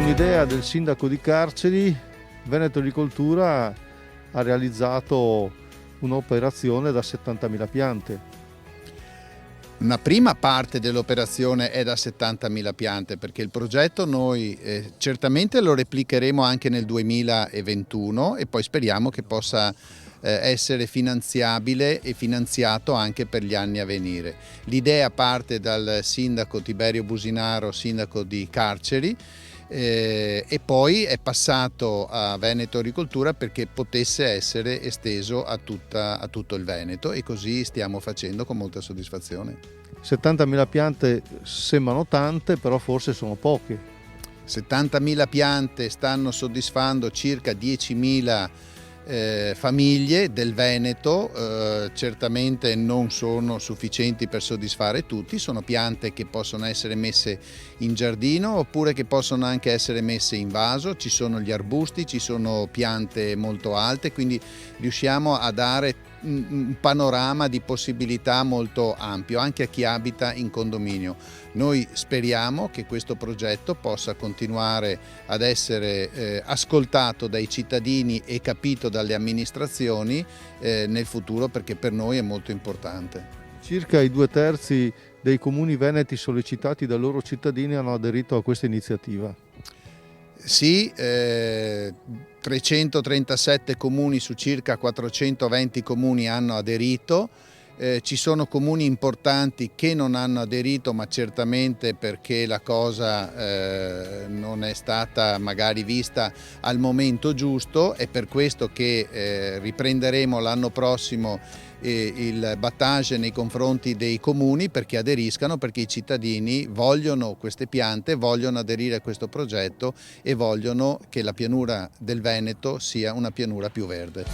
un'idea del sindaco di Carceri, Veneto Agricoltura ha realizzato un'operazione da 70.000 piante. Una prima parte dell'operazione è da 70.000 piante, perché il progetto noi certamente lo replicheremo anche nel 2021 e poi speriamo che possa essere finanziabile e finanziato anche per gli anni a venire. L'idea parte dal sindaco Tiberio Businaro, sindaco di Carceri, e poi è passato a Veneto Agricoltura perché potesse essere esteso a tutto il Veneto, e così stiamo facendo con molta soddisfazione. 70.000 piante sembrano tante, però forse sono poche. 70.000 piante stanno soddisfando circa 10.000 famiglie del Veneto, certamente non sono sufficienti per soddisfare tutti, sono piante che possono essere messe in giardino oppure che possono anche essere messe in vaso, ci sono gli arbusti, ci sono piante molto alte, quindi riusciamo a dare un panorama di possibilità molto ampio anche a chi abita in condominio. Noi speriamo che questo progetto possa continuare ad essere ascoltato dai cittadini e capito dalle amministrazioni nel futuro, perché per noi è molto importante. Circa i 2/3 dei comuni veneti sollecitati dai loro cittadini hanno aderito a questa iniziativa. Sì, 337 comuni su circa 420 comuni hanno aderito. Ci sono comuni importanti che non hanno aderito, ma certamente perché la cosa non è stata magari vista al momento giusto. È per questo che riprenderemo l'anno prossimo il battage nei confronti dei comuni perché aderiscano, perché i cittadini vogliono queste piante, vogliono aderire a questo progetto e vogliono che la pianura del Veneto sia una pianura più verde.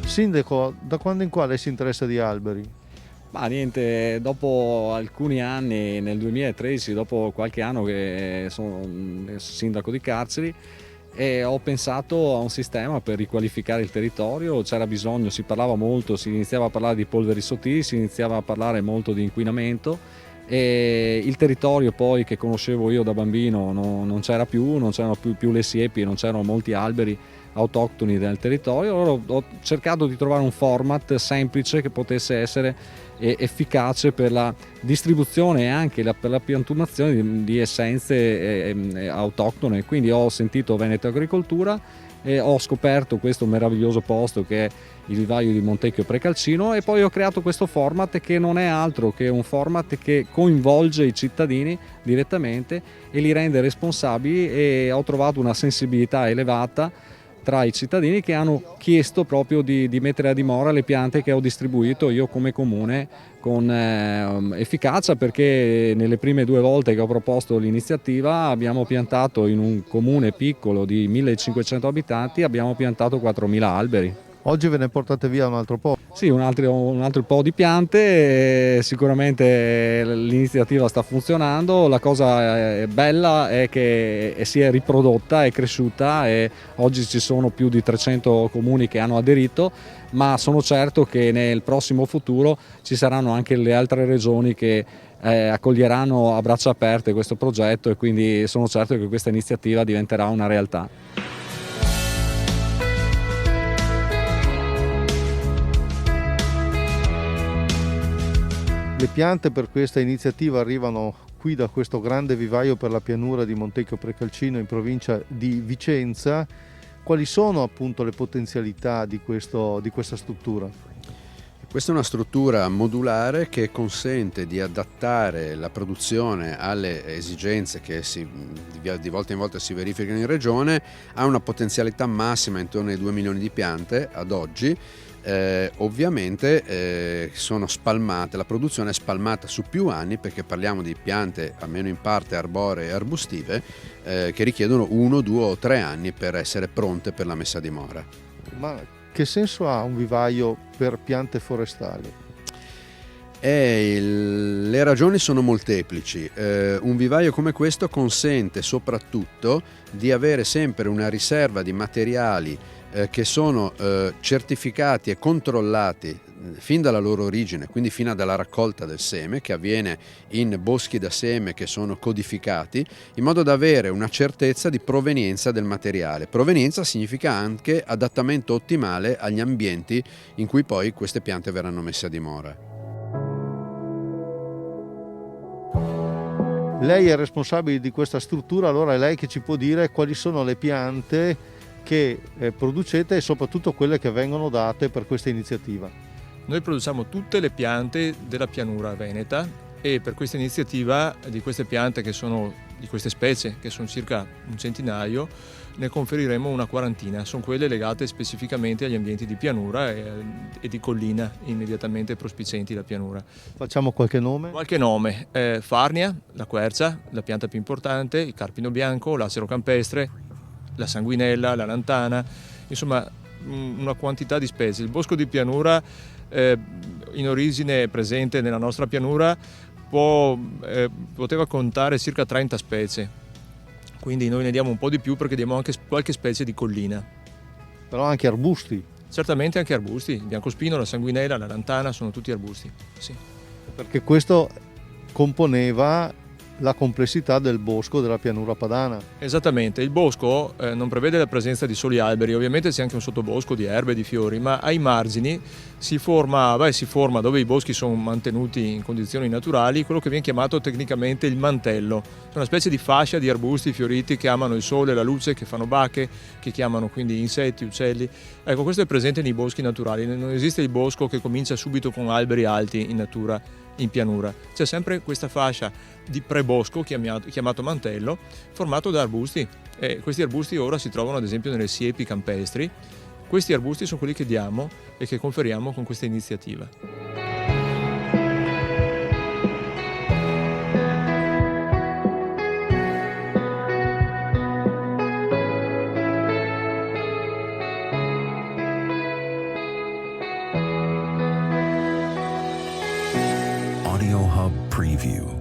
Sindaco, da quando in qua lei si interessa di alberi? Ma niente, dopo alcuni anni, nel 2013, dopo qualche anno che sono sindaco di Carceri, e ho pensato a un sistema per riqualificare il territorio. C'era bisogno, si parlava molto, si iniziava a parlare di polveri sottili, si iniziava a parlare molto di inquinamento, e il territorio poi che conoscevo io da bambino non c'era più, non c'erano più le siepi, non c'erano molti alberi autoctoni del territorio. Allora ho cercato di trovare un format semplice che potesse essere efficace per la distribuzione e anche per la piantumazione di essenze autoctone. Quindi ho sentito Veneto Agricoltura e ho scoperto questo meraviglioso posto che è il vivaio di Montecchio Precalcino, e poi ho creato questo format che non è altro che un format che coinvolge i cittadini direttamente e li rende responsabili, e ho trovato una sensibilità elevata tra i cittadini che hanno chiesto proprio di mettere a dimora le piante che ho distribuito io come comune con efficacia, perché nelle prime 2 volte che ho proposto l'iniziativa abbiamo piantato, in un comune piccolo di 1500 abitanti, abbiamo piantato 4.000 alberi. Oggi ve ne portate via un altro po'? Sì, un altro po' di piante, sicuramente l'iniziativa sta funzionando. La cosa bella è che si è riprodotta, è cresciuta, e oggi ci sono più di 300 comuni che hanno aderito, ma sono certo che nel prossimo futuro ci saranno anche le altre regioni che accoglieranno a braccia aperte questo progetto, e quindi sono certo che questa iniziativa diventerà una realtà. Le piante per questa iniziativa arrivano qui da questo grande vivaio per la pianura di Montecchio Precalcino in provincia di Vicenza. Quali sono appunto le potenzialità di questa struttura? Questa è una struttura modulare che consente di adattare la produzione alle esigenze che di volta in volta si verificano in regione. Ha una potenzialità massima intorno ai 2 milioni di piante ad oggi. Ovviamente sono spalmate, la produzione è spalmata su più anni, perché parliamo di piante almeno in parte arboree e arbustive che richiedono 1, 2 o 3 anni per essere pronte per la messa a dimora. Ma che senso ha un vivaio per piante forestali? Le ragioni sono molteplici. Un vivaio come questo consente soprattutto di avere sempre una riserva di materiali che sono certificati e controllati fin dalla loro origine, quindi fino alla raccolta del seme, che avviene in boschi da seme che sono codificati, in modo da avere una certezza di provenienza del materiale. Provenienza significa anche adattamento ottimale agli ambienti in cui poi queste piante verranno messe a dimora. Lei è responsabile di questa struttura, allora è lei che ci può dire quali sono le piante che producete e soprattutto quelle che vengono date per questa iniziativa. Noi produciamo tutte le piante della pianura veneta e per questa iniziativa di queste piante di queste specie, che sono circa un centinaio, ne conferiremo una quarantina. Sono quelle legate specificamente agli ambienti di pianura e di collina immediatamente prospicienti la pianura. Facciamo qualche nome? Qualche nome: Farnia, la quercia, la pianta più importante, il carpino bianco, l'acero campestre, la sanguinella, la lantana, insomma una quantità di specie. Il bosco di pianura in origine presente nella nostra pianura poteva contare circa 30 specie, quindi noi ne diamo un po' di più perché diamo anche qualche specie di collina. Però anche arbusti. Certamente anche arbusti, il biancospino, la sanguinella, la lantana sono tutti arbusti, sì. Perché questo componeva la complessità del bosco della pianura padana. Esattamente, il bosco non prevede la presenza di soli alberi, ovviamente c'è anche un sottobosco di erbe e di fiori, ma ai margini si forma dove i boschi sono mantenuti in condizioni naturali quello che viene chiamato tecnicamente il mantello. È una specie di fascia di arbusti fioriti che amano il sole, la luce, che fanno bacche, che chiamano quindi insetti, uccelli. Ecco, questo è presente nei boschi naturali, non esiste il bosco che comincia subito con alberi alti in natura, in pianura. C'è sempre questa fascia di prebosco chiamato mantello, formato da arbusti, e questi arbusti ora si trovano ad esempio nelle siepi campestri. Questi arbusti sono quelli che diamo e che conferiamo con questa iniziativa. Audio Hub Preview.